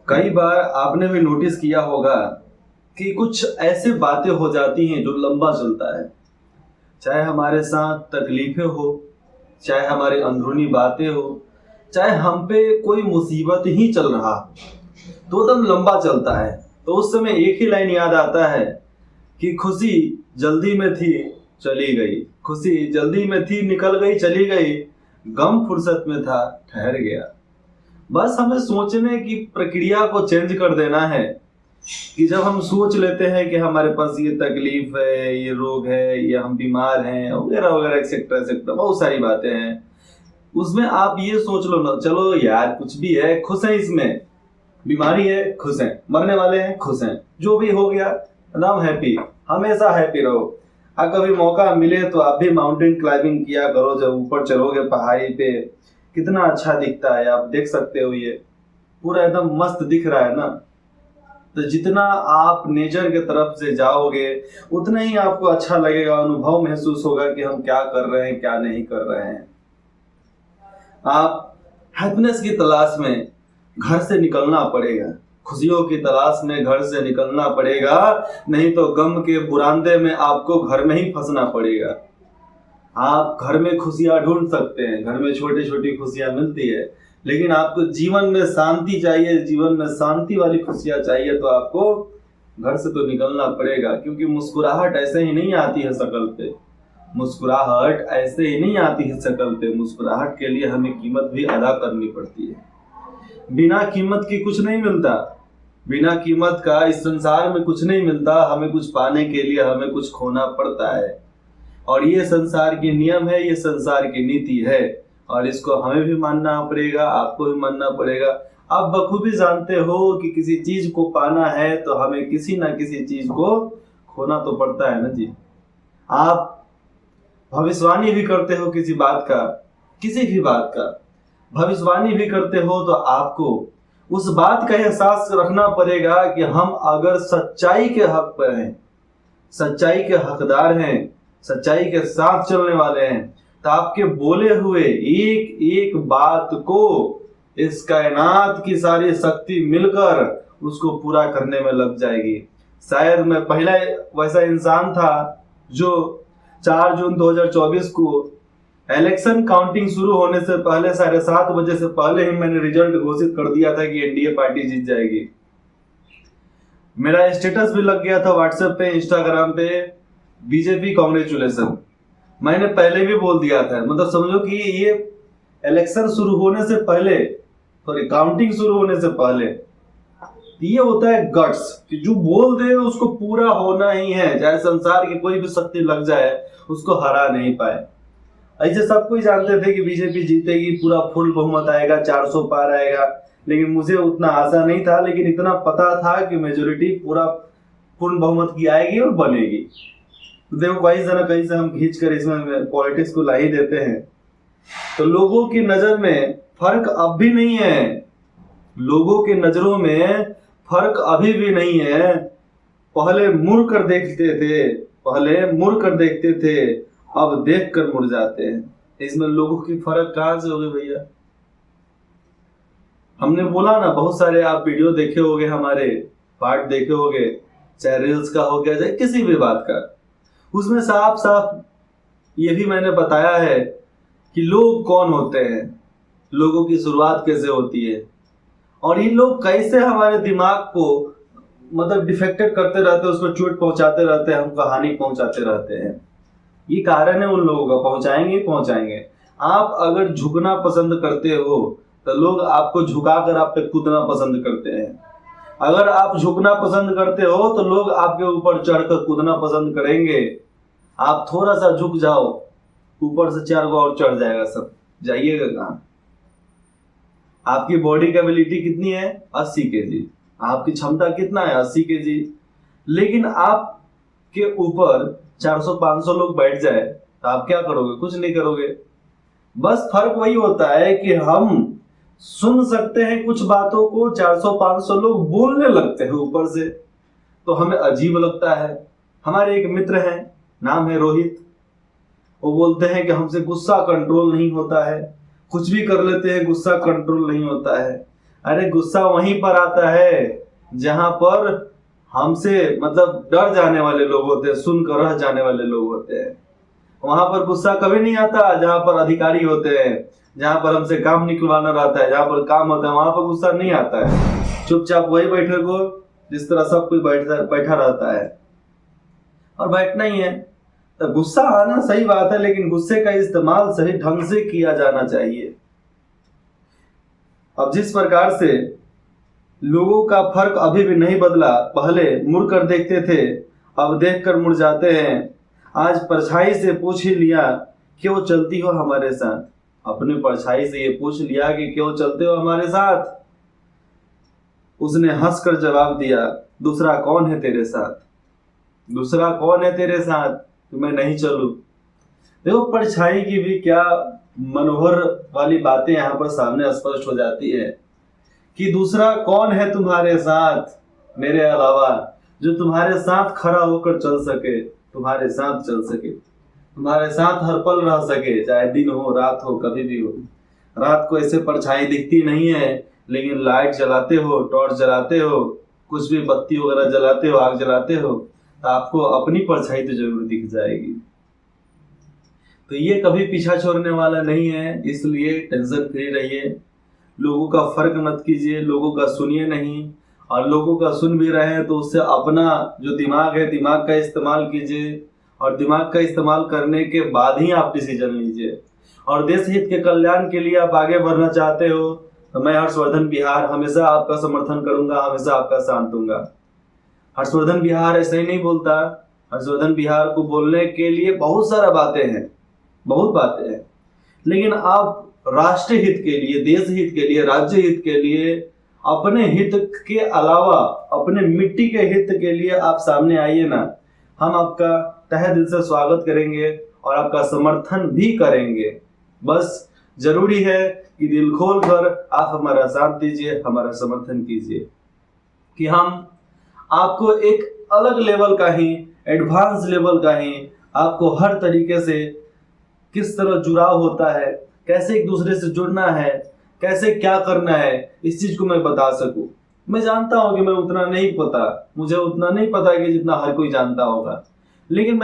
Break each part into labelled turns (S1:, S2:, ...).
S1: कई बार आपने भी नोटिस किया होगा कि कुछ ऐसे बातें हो जाती हैं जो लंबा चलता है। चाहे हमारे साथ तकलीफें हो, चाहे हमारी अंदरूनी बातें हो, चाहे हम पे कोई मुसीबत ही चल रहा, तो एकदम लंबा चलता है। तो उस समय एक ही लाइन याद आता है कि खुशी जल्दी में थी चली गई, खुशी जल्दी में थी निकल गई चली गई, गम फुर्सत में था ठहर गया। बस हमें सोचने की प्रक्रिया को चेंज कर देना है कि जब हम सोच लेते हैं कि हमारे पास ये तकलीफ है, ये रोग है, या हम बीमार हैं वगैरह वगैरह एक्सेट्रा एक्सेट्रा बहुत सारी बातें हैं, उसमें आप ये सोच लो ना, चलो यार कुछ भी है, खुश है, इसमें बीमारी है खुश हैं, मरने वाले हैं खुश हैं, जो भी हो गया नाम हैप्पी, हमेशा हैप्पी रहो। अगर कभी मौका मिले तो आप भी माउंटेन क्लाइंबिंग किया करो। जब ऊपर चढ़ोगे पहाड़ी पे कितना अच्छा दिखता है, आप देख सकते हो, ये पूरा एकदम मस्त दिख रहा है ना। तो जितना आप नेचर के तरफ से जाओगे उतना ही आपको अच्छा लगेगा, अनुभव महसूस होगा कि हम क्या कर रहे हैं क्या नहीं कर रहे हैं। आप हैप्पीनेस की तलाश में घर से निकलना पड़ेगा, खुशियों की तलाश में घर से निकलना पड़ेगा, नहीं तो गम के बुरांदे में आपको घर में ही फंसना पड़ेगा। आप घर में खुशियां ढूंढ सकते हैं, घर में छोटी छोटी खुशियां मिलती है, लेकिन आपको जीवन में शांति चाहिए, जीवन में शांति वाली खुशियां चाहिए तो आपको घर से तो निकलना पड़ेगा। क्योंकि मुस्कुराहट ऐसे ही नहीं आती है शक्ल पे, मुस्कुराहट ऐसे ही नहीं आती है शक्ल पे, मुस्कुराहट के लिए हमें कीमत भी अदा करनी पड़ती है। बिना कीमत की कुछ नहीं मिलता, बिना कीमत का इस संसार में कुछ नहीं मिलता। हमें कुछ पाने के लिए हमें कुछ खोना पड़ता है, और ये संसार के नियम है, ये संसार की नीति है, और इसको हमें भी मानना पड़ेगा, आपको भी मानना पड़ेगा। आप बखूबी जानते हो कि किसी चीज को पाना है तो हमें किसी ना किसी चीज को खोना तो पड़ता है ना जी। आप भविष्यवाणी भी करते हो किसी बात का, किसी भी बात का भविष्यवाणी भी करते हो, तो आपको उस बात का एहसास रखना पड़ेगा कि हम अगर सच्चाई के हक पर हैं, सच्चाई के हकदार हैं, सच्चाई के साथ चलने वाले हैं, तो आपके बोले हुए एक एक बात को इस कायनात की सारी शक्ति मिलकर उसको पूरा करने में लग जाएगी। शायद मैं पहला वैसा इंसान था जो 4 जून 2024 को इलेक्शन काउंटिंग शुरू होने से पहले 7:30 बजे से पहले ही मैंने रिजल्ट घोषित कर दिया था कि एनडीए पार्टी जीत जाएगी। मेरा स्टेटस भी लग गया था व्हाट्सएप पे, इंस्टाग्राम पे, बीजेपी कांग्रेचुलेशन। मैंने पहले भी बोल दिया था, मतलब समझो कि ये इलेक्शन शुरू होने से पहले, सॉरी काउंटिंग शुरू होने से पहले, ये होता है गट्स कि जो बोल दे उसको पूरा होना ही है, चाहे संसार की कोई भी शक्ति लग जाए उसको हरा नहीं पाए। ऐसे सब कोई जानते थे कि बीजेपी जीतेगी, पूरा फुल बहुमत आएगा, 400 पार आएगा, लेकिन मुझे उतना आशा नहीं था, लेकिन इतना पता था कि मेजोरिटी पूरा पूर्ण बहुमत की आएगी और बनेगी। तो देखो कहीं से ना कहीं से हम खींच कर इसमें पॉलिटिक्स को ला ही देते हैं। तो लोगों की नजर में फर्क अब भी नहीं है, लोगों की नजरों में फर्क अभी भी नहीं है। पहले मुड़ कर देखते थे, पहले मुड़ कर देखते थे, अब देख कर मुड़ जाते हैं। इसमें लोगों की फर्क कहां से होगी भैया? हमने बोला ना, बहुत सारे आप वीडियो देखे होंगे, हमारे पार्ट देखे होंगे, चाहे रील्स का हो गया, चाहे किसी भी बात का, उसमें साफ साफ ये भी मैंने बताया है कि लोग कौन होते हैं, लोगों की शुरुआत कैसे होती है, और ये लोग कैसे हमारे दिमाग को मतलब डिफेक्टेड करते रहते हैं, उसको चोट पहुंचाते रहते हैं, हमको हानि पहुंचाते रहते हैं। ये कारण है उन लोगों का, पहुंचाएंगे पहुंचाएंगे। आप अगर झुकना पसंद करते हो तो लोग आपको झुकाकर आप पे कूदना पसंद करते हैं। अगर आप झुकना पसंद करते हो तो लोग आपके ऊपर चढ़कर कूदना पसंद करेंगे। आप थोड़ा सा झुक जाओ, ऊपर से 4 गो और चढ़ जाएगा, सब जाइएगा कहाँ? आपकी बॉडी कैपेबिलिटी कितनी है? 80 केजी। आपकी क्षमता कितना है? 80 केजी। लेकिन आपके ऊपर 400-500 लोग बैठ जाए तो आप क्या करोगे? कुछ नहीं करोगे। बस फर्क वही होता है कि हम सुन सकते हैं कुछ बातों को, 400-500 लोग बोलने लगते हैं ऊपर से, तो हमें अजीब लगता है। हमारे एक मित्र हैं, नाम है रोहित, वो बोलते हैं कि हमसे गुस्सा कंट्रोल नहीं होता है, कुछ भी कर लेते हैं, गुस्सा कंट्रोल नहीं होता है। अरे गुस्सा वहीं पर आता है जहां पर हमसे मतलब डर जाने वाले लोग होते हैं, सुनकर रह जाने वाले लोग होते हैं। वहां पर गुस्सा कभी नहीं आता जहां पर अधिकारी होते हैं, जहां पर हमसे काम निकलवाना रहता है, जहां पर काम होता है, वहां पर गुस्सा नहीं आता है। चुपचाप वही बैठे को जिस तरह सब कोई बैठा रहता है, और बैठना ही है। तो गुस्सा आना सही बात है, लेकिन गुस्से का इस्तेमाल सही ढंग से किया जाना चाहिए। अब जिस प्रकार से लोगों का फर्क अभी भी नहीं बदला, पहले मुड़ कर देखते थे, अब देख कर मुड़ जाते हैं। आज परछाई से पूछ ही लिया क्यों चलती हो हमारे साथ। अपनी परछाई से ये पूछ लिया कि क्यों चलते हो हमारे साथ। उसने हंसकर जवाब दिया, दूसरा कौन है तेरे साथ, दूसरा कौन है तेरे साथ कि मैं नहीं चलूं। देखो परछाई की भी क्या मनोहर वाली बातें यहाँ पर सामने स्पष्ट हो जाती है कि दूसरा कौन है तुम्हारे साथ मेरे अलावा, जो तुम्हारे साथ खड़ा होकर चल सके, तुम्हारे साथ चल सके, तुम्हारे साथ हर पल रह सके, चाहे दिन हो रात हो कभी भी हो। रात को ऐसे परछाई दिखती नहीं है, लेकिन लाइट जलाते हो, टॉर्च जलाते हो, कुछ भी बत्ती वगैरह जलाते हो, आग जलाते हो, तो आपको अपनी परछाई तो जरूर दिख जाएगी। तो ये कभी पीछा छोड़ने वाला नहीं है, इसलिए टेंशन फ्री रहिए। लोगों का फर्क मत कीजिए, लोगों का सुनिए नहीं, और लोगों का सुन भी रहे हैं तो उससे अपना जो दिमाग है, दिमाग का इस्तेमाल कीजिए, और दिमाग का इस्तेमाल करने के बाद ही आप डिसीजन लीजिए। और देश हित के कल्याण के लिए आप आगे बढ़ना चाहते हो तो मैं हर्षवर्धन बिहार हमेशा आपका समर्थन करूंगा, हमेशा आपका साथ दूंगा। हर्षवर्धन बिहार ऐसे ही नहीं बोलता। हर्षवर्धन बिहार को बोलने के लिए बहुत सारा बातें हैं, बहुत बातें हैं, लेकिन आप राष्ट्र हित के लिए, देश हित के लिए, राज्य हित के लिए, अपने हित के अलावा अपने मिट्टी के हित के लिए आप सामने आइए ना। हम आपका तहे दिल से स्वागत करेंगे और आपका समर्थन भी करेंगे। बस जरूरी है कि दिल खोल कर आप हमारा साथ दीजिए, हमारा समर्थन कीजिए कि हम आपको एक अलग लेवल का ही, एडवांस लेवल का ही, आपको हर तरीके से किस तरह जुड़ाव होता है, कैसे एक दूसरे से जुड़ना है, कैसे क्या करना है, इस चीज को मैं बता सकूं। मैं जानता हूं कि मैं उतना नहीं पता, मुझे उतना नहीं पता कि जितना हर कोई जानता होगा, लेकिन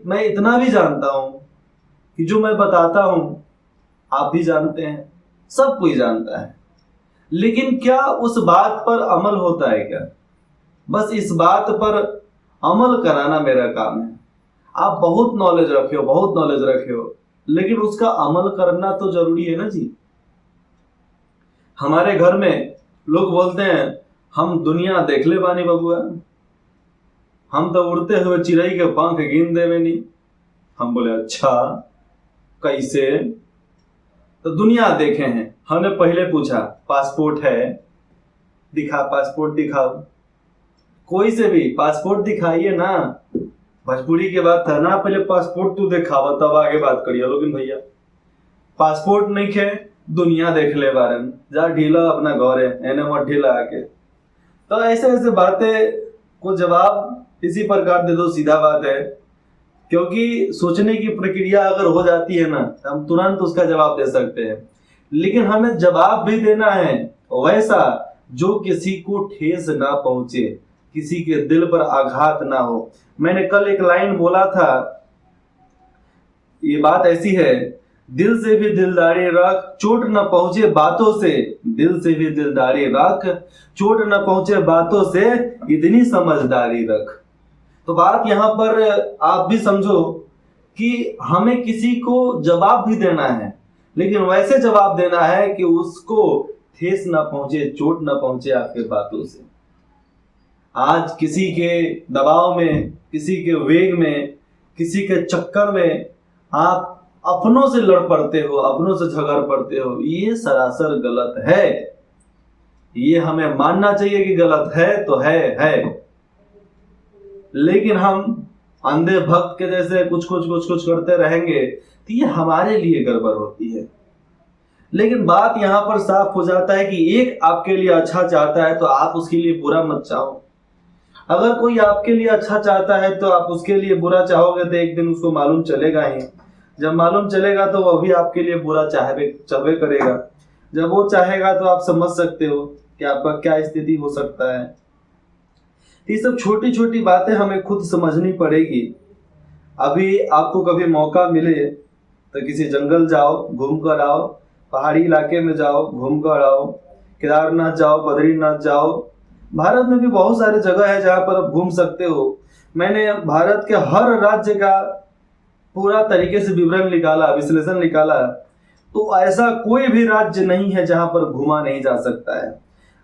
S1: मैं इतना भी जानता हूं कि जो मैं बताता हूं आप भी जानते हैं, सब कोई जानता है। लेकिन क्या उस बात पर अमल होता है क्या? बस इस बात पर अमल कराना मेरा काम है। आप बहुत नॉलेज रखे हो, बहुत नॉलेज रखे हो, लेकिन उसका अमल करना तो जरूरी है ना जी। हमारे घर में लोग बोलते हैं हम दुनिया देख ले बानी बबुआ, हम तो उड़ते हुए चिड़ै के पंख गिन देवे नहीं। हम बोले अच्छा कैसे? तो दुनिया देखे हैं। हमने पहले पूछा पासपोर्ट है? दिखा, पासपोर्ट दिखाओ। कोई से भी पासपोर्ट दिखाइए ना। भोजपुरी के बात था ना, पहले पासपोर्ट तू दिखावा तब आगे बात करिए। लेकिन भैया पासपोर्ट नहीं खे, दुनिया देख ले बारन, जा ढीला अपना घर है, एने मत ढीला आके। तो ऐसे ऐसे बातें को जवाब इसी प्रकार दे दो, सीधा बात है। क्योंकि सोचने की प्रक्रिया अगर हो जाती है ना, हम तुरंत उसका जवाब दे सकते हैं, लेकिन हमें जवाब भी देना है वैसा जो किसी को ठेस ना पहुंचे, किसी के दिल पर आघात ना हो। मैंने कल एक लाइन बोला था, ये बात ऐसी है, दिल से भी दिलदारी रख, चोट न पहुंचे बातों से। दिल से भी दिलदारी रख, चोट न पहुंचे बातों से, इतनी समझदारी रख। तो बात यहाँ पर आप भी समझो कि हमें किसी को जवाब भी देना है, लेकिन वैसे जवाब देना है कि उसको ठेस ना पहुंचे, चोट ना पहुंचे आपके बातों से। आज किसी के दबाव में, किसी के वेग में, किसी के चक्कर में आप अपनों से लड़ पड़ते हो, अपनों से झगड़ पड़ते हो, ये सरासर गलत है। ये हमें मानना चाहिए कि गलत है तो है, लेकिन हम अंधे भक्त के जैसे कुछ कुछ करते रहेंगे तो ये हमारे लिए गड़बड़ होती है। लेकिन बात यहाँ पर साफ हो जाता है कि एक आपके लिए अच्छा चाहता है तो आप उसके लिए बुरा मत चाहो। अगर कोई आपके लिए अच्छा चाहता है तो आप उसके लिए बुरा चाहोगे तो एक दिन उसको मालूम चलेगा ही। जब मालूम चलेगा तो वह भी आपके लिए बुरा चाहबे करेगा। जब वो चाहेगा तो आप समझ सकते हो कि आपका क्या स्थिति हो सकता है। ये सब छोटी छोटी बातें हमें खुद समझनी पड़ेगी। अभी आपको कभी मौका मिले तो किसी जंगल जाओ, घूम कर आओ, पहाड़ी इलाके में जाओ, घूम कर आओ, केदारनाथ जाओ, बद्रीनाथ जाओ। भारत में भी बहुत सारे जगह है जहाँ पर आप घूम सकते हो। मैंने भारत के हर राज्य का पूरा तरीके से विवरण निकाला, विश्लेषण निकाला, तो ऐसा कोई भी राज्य नहीं है जहां पर घूमा नहीं जा सकता है।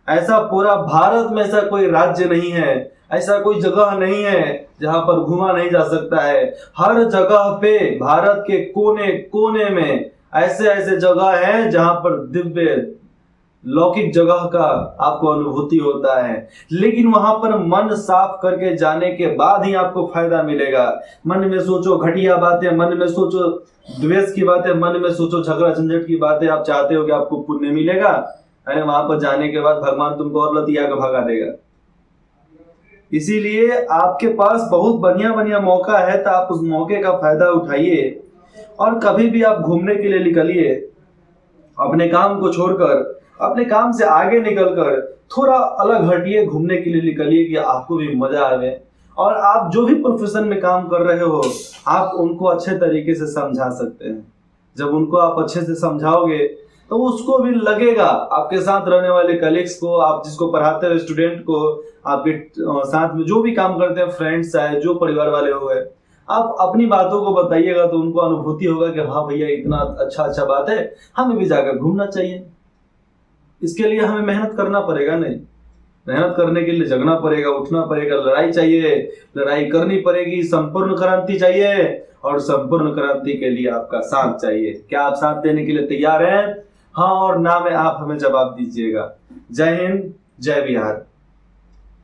S1: ऐसा पूरा भारत में ऐसा कोई राज्य नहीं है, ऐसा कोई जगह नहीं है जहां पर घूमा नहीं जा सकता है। हर जगह पे भारत के कोने कोने में ऐसे ऐसे जगह है जहां पर दिव्य लौकिक जगह का आपको अनुभूति होता है। लेकिन वहां पर मन साफ करके जाने के बाद ही आपको फायदा मिलेगा। मन में सोचो घटिया बातें, मन में सोचो द्वेष की बातें, मन में सोचो झगड़ा झंझट की बातें, आप चाहते हो कि आपको पुण्य मिलेगा, अरे वहां पर जाने के बाद भगवान तुमको और लतिया के भगा देगा। इसीलिए आपके पास बहुत बढ़िया बढ़िया मौका है, तो आप उस मौके का फायदा उठाइए और कभी भी आप घूमने के लिए निकलिए। अपने काम को छोड़कर, अपने काम से आगे निकलकर थोड़ा अलग हटिए, घूमने के लिए निकलिए कि आपको भी मजा आवे। और आप जो भी प्रोफेशन में काम कर रहे हो, आप उनको अच्छे तरीके से समझा सकते हैं। जब उनको आप अच्छे से समझाओगे तो उसको भी लगेगा, आपके साथ रहने वाले कलीग्स को, आप जिसको पढ़ाते हो स्टूडेंट को, आपके साथ में जो भी काम करते हैं फ्रेंड्स है, जो परिवार वाले हो गए, आप अपनी बातों को बताइएगा तो उनको अनुभूति होगा कि हाँ भैया इतना अच्छा बात है, हमें भी जाकर घूमना चाहिए। इसके लिए हमें मेहनत करना पड़ेगा, नहीं मेहनत करने के लिए जगना पड़ेगा, उठना पड़ेगा, लड़ाई चाहिए, लड़ाई करनी पड़ेगी, संपूर्ण क्रांति चाहिए, और संपूर्ण क्रांति के लिए आपका साथ चाहिए। क्या आप साथ देने के लिए तैयार हैं? हाँ और ना में आप हमें जवाब दीजिएगा। जय हिंद, जय बिहार।